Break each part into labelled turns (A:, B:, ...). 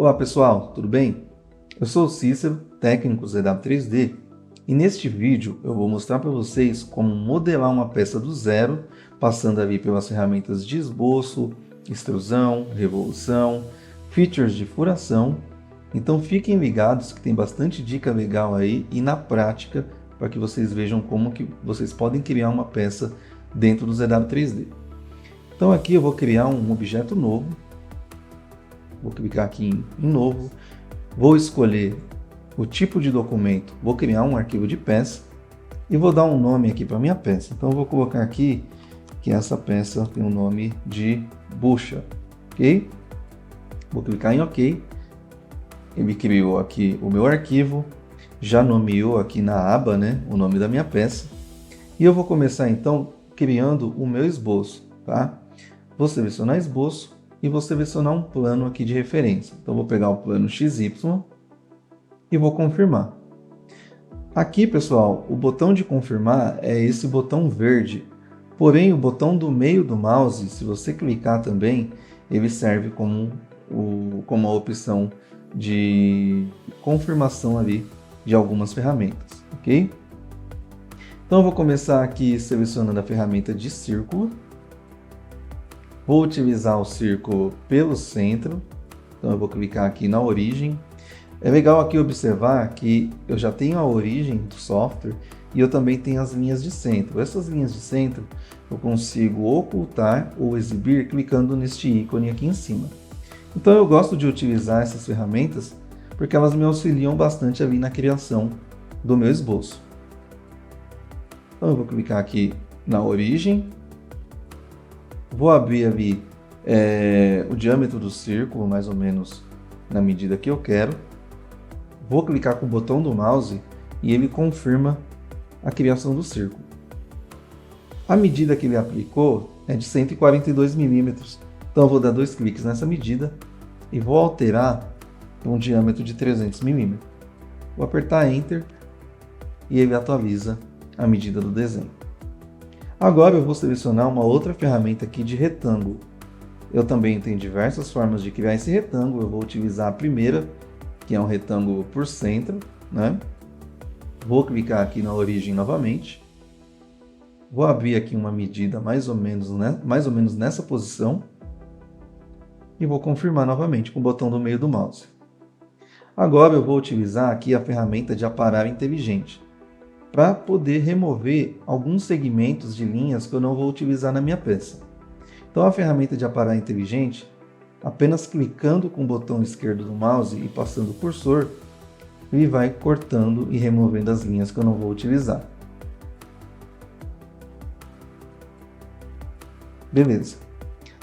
A: Olá pessoal, tudo bem? Eu sou o Cícero, técnico ZW3D, e neste vídeo eu vou mostrar para vocês como modelar uma peça do zero, passando ali pelas ferramentas de esboço, extrusão, revolução, features de furação. Então fiquem ligados que tem bastante dica legal aí e na prática para que vocês vejam como que vocês podem criar uma peça dentro do ZW3D. Então aqui eu vou criar um objeto novo. Vou clicar aqui em novo, vou escolher o tipo de documento, vou criar um arquivo de peça e vou dar um nome aqui para minha peça. Então eu vou colocar aqui que essa peça tem o nome de bucha, ok? Vou clicar em OK, ele criou aqui o meu arquivo, já nomeou aqui na aba, né, o nome da minha peça e eu vou começar então criando o meu esboço, tá? Vou selecionar esboço e vou selecionar um plano aqui de referência. Então vou pegar o plano XY e vou confirmar. Aqui, pessoal, o botão de confirmar é esse botão verde. Porém, o botão do meio do mouse, se você clicar também, ele serve como a opção de confirmação ali de algumas ferramentas, ok? Então eu vou começar aqui selecionando a ferramenta de círculo. Vou utilizar o círculo pelo centro, então eu vou clicar aqui na origem. É legal aqui observar que eu já tenho a origem do software e eu também tenho as linhas de centro. Essas linhas de centro eu consigo ocultar ou exibir clicando neste ícone aqui em cima. Então eu gosto de utilizar essas ferramentas porque elas me auxiliam bastante ali na criação do meu esboço. Então eu vou clicar aqui na origem. Vou abrir ali o diâmetro do círculo, mais ou menos na medida que eu quero. Vou clicar com o botão do mouse e ele confirma a criação do círculo. A medida que ele aplicou é de 142 milímetros. Então eu vou dar 2 cliques nessa medida e vou alterar para um diâmetro de 300 milímetros. Vou apertar Enter e ele atualiza a medida do desenho. Agora eu vou selecionar uma outra ferramenta aqui de retângulo. Eu também tenho diversas formas de criar esse retângulo. Eu vou utilizar a primeira, que é um retângulo por centro, né? Vou clicar aqui na origem novamente. Vou abrir aqui uma medida mais ou menos nessa posição. E vou confirmar novamente com o botão do meio do mouse. Agora eu vou utilizar aqui a ferramenta de aparar inteligente, para poder remover alguns segmentos de linhas que eu não vou utilizar na minha peça. Então a ferramenta de aparar inteligente, apenas clicando com o botão esquerdo do mouse e passando o cursor, ele vai cortando e removendo as linhas que eu não vou utilizar. Beleza.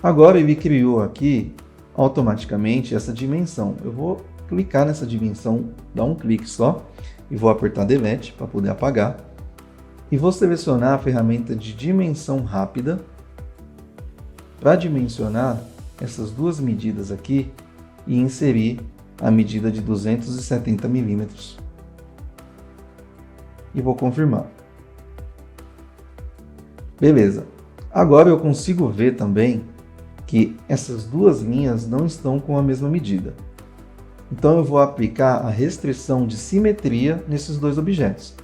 A: Agora ele criou aqui automaticamente essa dimensão. Eu vou clicar nessa dimensão, dar um clique só, e vou apertar Delete para poder apagar. E vou selecionar a ferramenta de dimensão rápida para dimensionar essas duas medidas aqui e inserir a medida de 270 milímetros. E vou confirmar. Beleza. Agora eu consigo ver também que essas duas linhas não estão com a mesma medida. Então eu vou aplicar a restrição de simetria nesses dois objetos.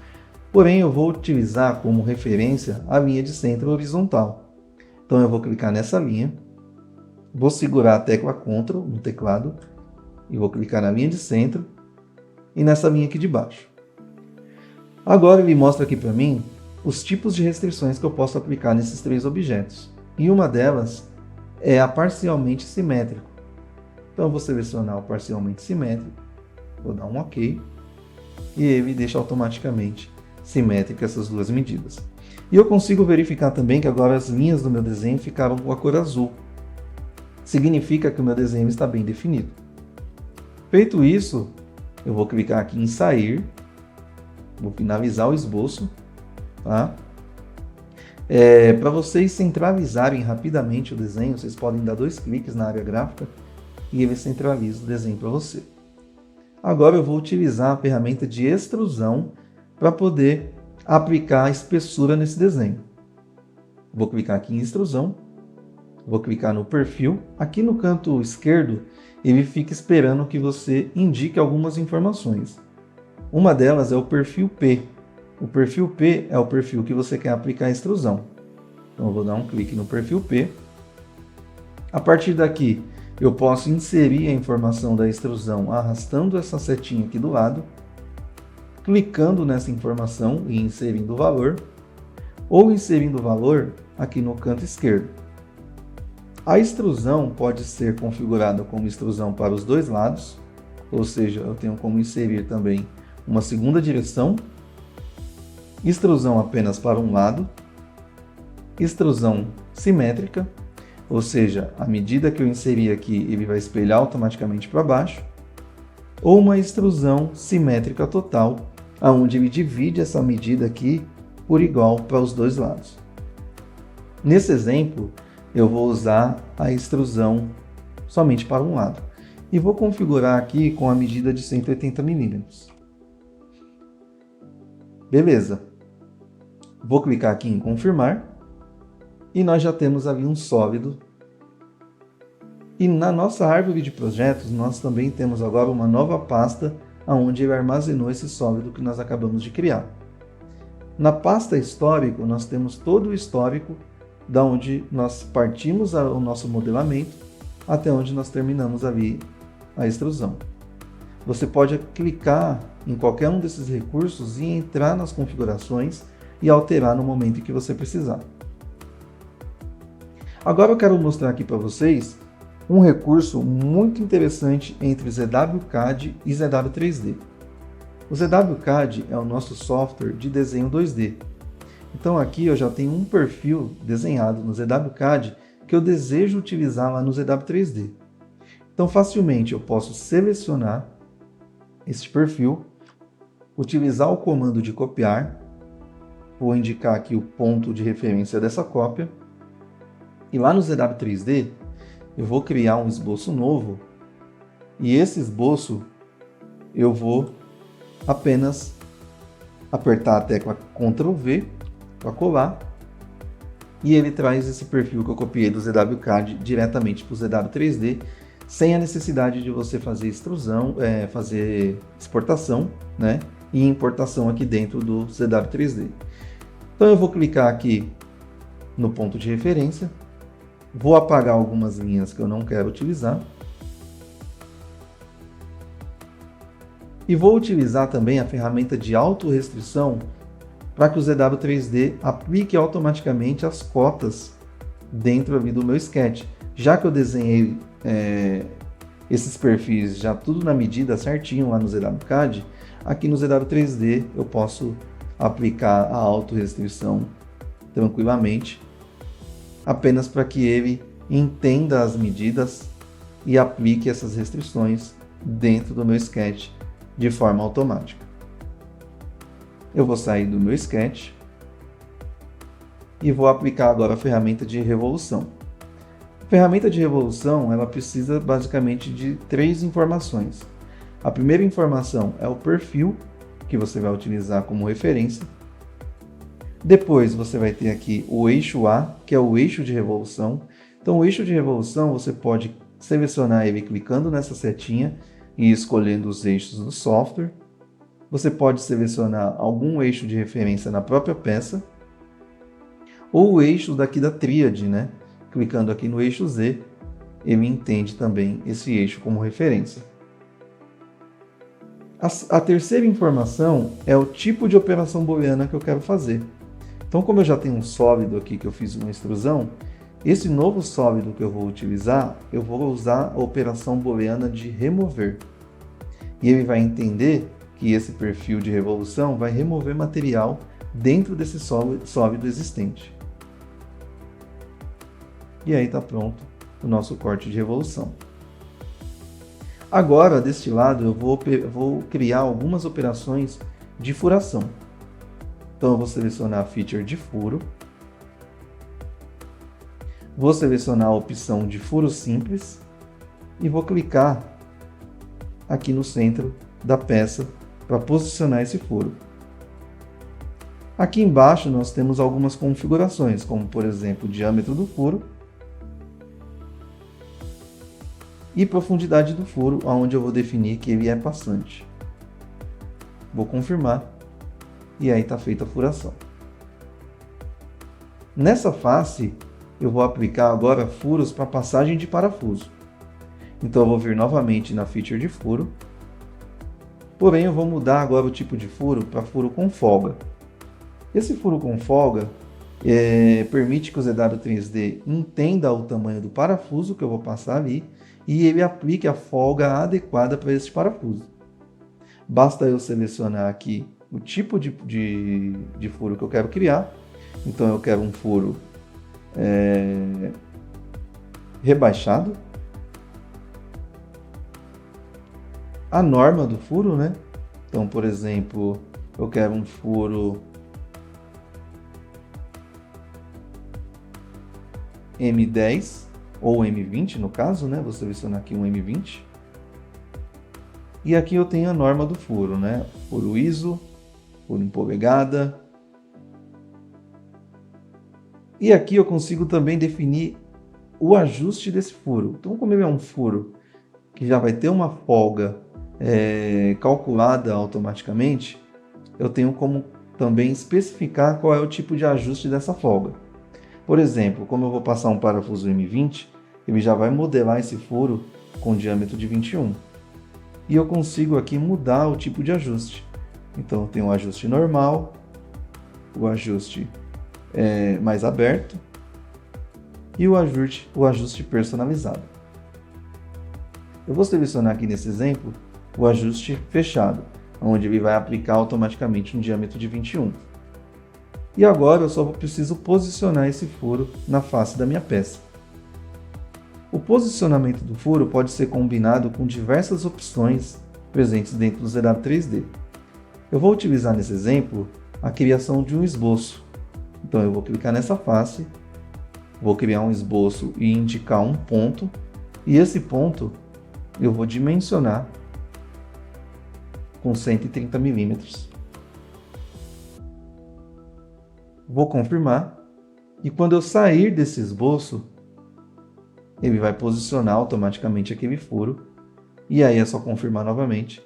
A: Porém, eu vou utilizar como referência a linha de centro horizontal. Então eu vou clicar nessa linha, vou segurar a tecla Ctrl no teclado e vou clicar na linha de centro e nessa linha aqui de baixo. Agora ele mostra aqui para mim os tipos de restrições que eu posso aplicar nesses três objetos. E uma delas é a parcialmente simétrico. Então eu vou selecionar o parcialmente simétrico, vou dar um OK, e ele deixa automaticamente simétrica essas duas medidas. E eu consigo verificar também que agora as linhas do meu desenho ficaram com a cor azul. Significa que o meu desenho está bem definido. Feito isso, eu vou clicar aqui em sair, vou finalizar o esboço, tá? Para vocês centralizarem rapidamente o desenho, vocês podem dar 2 cliques na área gráfica e ele centraliza o desenho para você. Agora eu vou utilizar a ferramenta de extrusão para poder aplicar a espessura nesse desenho. Vou clicar aqui em extrusão Vou clicar no perfil. Aqui no canto esquerdo, ele fica esperando que você indique algumas informações. Uma delas é o perfil P. O perfil P é o perfil que você quer aplicar a extrusão. Então eu vou dar um clique no perfil P. A partir daqui, eu posso inserir a informação da extrusão arrastando essa setinha aqui do lado, clicando nessa informação e inserindo o valor, ou inserindo o valor aqui no canto esquerdo. A extrusão pode ser configurada como extrusão para os dois lados, ou seja, eu tenho como inserir também uma segunda direção, extrusão apenas para um lado, extrusão simétrica, ou seja, à medida que eu inserir aqui, ele vai espelhar automaticamente para baixo, ou uma extrusão simétrica total, onde ele divide essa medida aqui por igual para os dois lados. Nesse exemplo, eu vou usar a extrusão somente para um lado e vou configurar aqui com a medida de 180 milímetros. Beleza. Vou clicar aqui em confirmar e nós já temos ali um sólido. E na nossa árvore de projetos, nós também temos agora uma nova pasta onde ele armazenou esse sólido que nós acabamos de criar. Na pasta histórico, nós temos todo o histórico da onde nós partimos o nosso modelamento até onde nós terminamos ali a extrusão. Você pode clicar em qualquer um desses recursos e entrar nas configurações e alterar no momento em que você precisar. Agora eu quero mostrar aqui para vocês um recurso muito interessante entre ZWCAD e ZW3D. O ZWCAD é o nosso software de desenho 2D. Então aqui eu já tenho um perfil desenhado no ZWCAD que eu desejo utilizar lá no ZW3D. Então facilmente eu posso selecionar este perfil, utilizar o comando de copiar, vou indicar aqui o ponto de referência dessa cópia, e lá no ZW3D eu vou criar um esboço novo, e esse esboço eu vou apenas apertar a tecla Ctrl V para colar, e ele traz esse perfil que eu copiei do ZWCAD diretamente para o ZW3D, sem a necessidade de você fazer extrusão, fazer exportação, né, e importação aqui dentro do ZW3D. Então eu vou clicar aqui no ponto de referência, vou apagar algumas linhas que eu não quero utilizar, e vou utilizar também a ferramenta de autorrestrição para que o ZW3D aplique automaticamente as cotas dentro ali do meu sketch. Já que eu desenhei esses perfis já tudo na medida certinho lá no ZWCAD, aqui no ZW3D eu posso aplicar a autorrestrição tranquilamente, apenas para que ele entenda as medidas e aplique essas restrições dentro do meu sketch de forma automática. Eu vou sair do meu sketch e vou aplicar agora a ferramenta de revolução. A ferramenta de revolução ela precisa basicamente de 3 informações. A primeira informação é o perfil que você vai utilizar como referência. Depois você vai ter aqui o eixo A, que é o eixo de revolução. Então o eixo de revolução você pode selecionar ele clicando nessa setinha e escolhendo os eixos do software. Você pode selecionar algum eixo de referência na própria peça, ou o eixo daqui da tríade, né? Clicando aqui no eixo Z, ele entende também esse eixo como referência. A terceira informação é o tipo de operação booleana que eu quero fazer. Então, como eu já tenho um sólido aqui que eu fiz uma extrusão, esse novo sólido que eu vou utilizar, eu vou usar a operação booleana de remover. E ele vai entender que esse perfil de revolução vai remover material dentro desse sólido existente. E aí está pronto o nosso corte de revolução. Agora, deste lado, eu vou criar algumas operações de furação. Então, eu vou selecionar a feature de furo. Vou selecionar a opção de furo simples e vou clicar aqui no centro da peça para posicionar esse furo. Aqui embaixo nós temos algumas configurações, como por exemplo o diâmetro do furo e profundidade do furo, onde eu vou definir que ele é passante. Vou confirmar e aí está feita a furação. Nessa face, eu vou aplicar agora furos para passagem de parafuso. Então eu vou vir novamente na feature de furo, porém eu vou mudar agora o tipo de furo para furo com folga. Esse furo com folga permite que o ZW3D entenda o tamanho do parafuso que eu vou passar ali e ele aplique a folga adequada para esse parafuso. Basta eu selecionar aqui o tipo de furo que eu quero criar. Então eu quero um furo rebaixado. A norma do furo, né? Então, por exemplo, eu quero um furo M10 ou M20 no caso, né? Vou selecionar aqui um M20. E aqui eu tenho a norma do furo, né? Furo ISO, furo em polegada. E aqui eu consigo também definir o ajuste desse furo. Então, como ele é um furo que já vai ter uma folga calculada automaticamente, eu tenho como também especificar qual é o tipo de ajuste dessa folga. Por exemplo, como eu vou passar um parafuso M20, ele já vai modelar esse furo com diâmetro de 21. E eu consigo aqui mudar o tipo de ajuste. Então, eu tenho o ajuste normal, o ajuste mais aberto e o ajuste personalizado. Eu vou selecionar aqui nesse exemplo o ajuste fechado, onde ele vai aplicar automaticamente um diâmetro de 21. E agora eu só preciso posicionar esse furo na face da minha peça. O posicionamento do furo pode ser combinado com diversas opções presentes dentro do ZW3D. Eu vou utilizar nesse exemplo a criação de um esboço. Então eu vou clicar nessa face, vou criar um esboço e indicar um ponto, e esse ponto eu vou dimensionar com 130 milímetros. Vou confirmar, e quando eu sair desse esboço, ele vai posicionar automaticamente aquele furo, e aí é só confirmar novamente,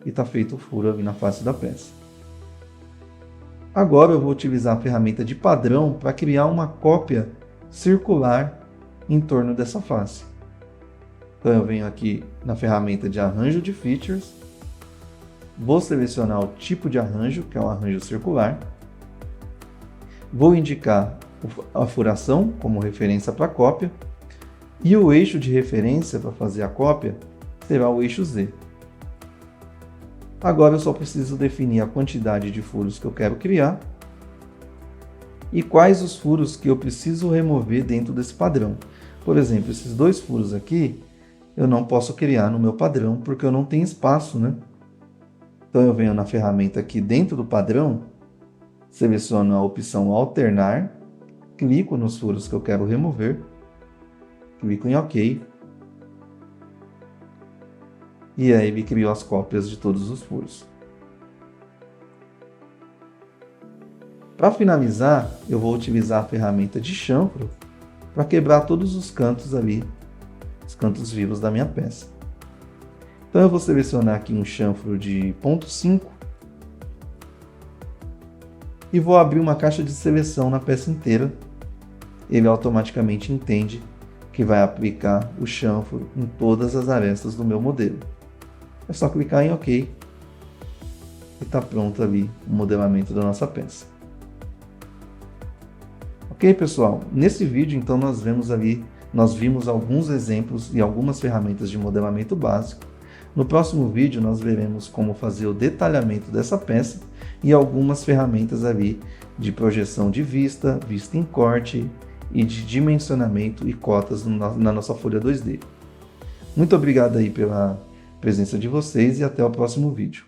A: e está feito o furo ali na face da peça. Agora eu vou utilizar a ferramenta de padrão para criar uma cópia circular em torno dessa face. Então eu venho aqui na ferramenta de arranjo de features, vou selecionar o tipo de arranjo, que é um arranjo circular, vou indicar a furação como referência para a cópia, e o eixo de referência para fazer a cópia será o eixo Z. Agora eu só preciso definir a quantidade de furos que eu quero criar e quais os furos que eu preciso remover dentro desse padrão. Por exemplo, esses dois furos aqui eu não posso criar no meu padrão porque eu não tenho espaço, né? Então eu venho na ferramenta aqui dentro do padrão, seleciono a opção alternar, clico nos furos que eu quero remover, clico em OK, e aí ele criou as cópias de todos os furos. Para finalizar, eu vou utilizar a ferramenta de chanfro para quebrar todos os cantos ali, os cantos vivos da minha peça. Então eu vou selecionar aqui um chanfro de 0.5 e vou abrir uma caixa de seleção na peça inteira. Ele automaticamente entende que vai aplicar o chanfro em todas as arestas do meu modelo. É só clicar em OK e está pronto ali o modelamento da nossa peça. Ok, pessoal? Nesse vídeo, então, nós vimos alguns exemplos e algumas ferramentas de modelamento básico. No próximo vídeo, nós veremos como fazer o detalhamento dessa peça e algumas ferramentas ali de projeção de vista, vista em corte e de dimensionamento e cotas na nossa folha 2D. Muito obrigado aí pela presença de vocês e até o próximo vídeo.